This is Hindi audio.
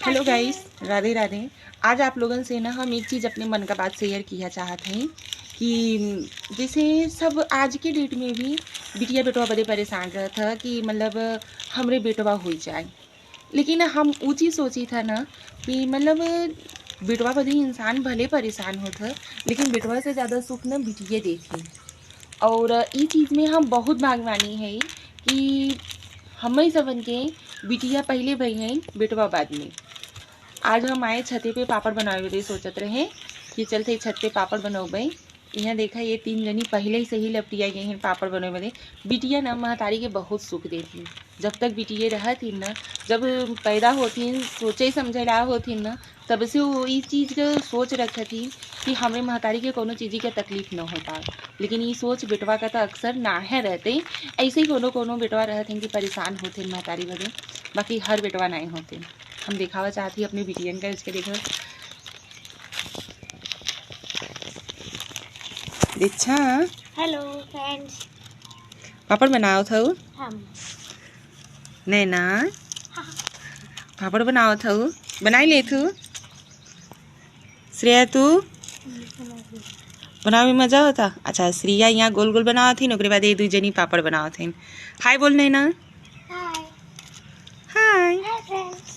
Hello guys, Radhe Radhe. आज आप लोगों से ना हम एक चीज़ अपने मन का बात शेयर किया चाहते हैं कि जैसे सब आज के डेट में भी बिटिया बेटवा बड़े परेशान रहा था कि मतलब हमरे बेटवा हो जाए। लेकिन हम वो चीज़ सोची था ना कि मतलब बेटवा बदे इंसान भले परेशान होता, लेकिन बेटवा से ज़्यादा सुख ना बिटिया देखी। और ई चीज़ में हम बहुत भागवानी है कि हम सबन के बिटिया पहले भई हैं, बेटवा बाद में। आज हम आए छते पे पापड़ बनावे बदे सोचत रहे कि चलते छत पे पापड़ बनौबे। यहाँ देखा ये 3 जनी पहले से ही लपटिया गई हैं पापड़ बनवे बदे। बिटिया ना महतारी के बहुत सुख देती। जब तक बिटिया रहती ना, जब पैदा होती सोचे समझे ला होती ना, तब से वो इस चीज़ का सोच रखती कि हमें महतारी के कोनो चीज़ के तकलीफ न होता। लेकिन ये सोच बेटवा का तो अक्सर ना है रहते। ऐसे ही कोनो कोनो बेटवा रहते कि परेशान होते महतारी बदे, बाकी हर बेटवा नहीं होते। हम दिखावा चाहती अपनी बिटियन का, इसके देखो अच्छा। हेलो फ्रेंड्स, पापड़ बनाओ था हम नैना, पापड़ बनाओ था बनाई ले तू श्रेया, तू बनावे मजा होता। अच्छा श्रेया यहाँ गोल गोल बनाओ थी, ओकरे बाद ये 2 जनी पापड़ बनाओ थे। हाय बोल नैना। हाय हाय हाय फ्रेंड्स।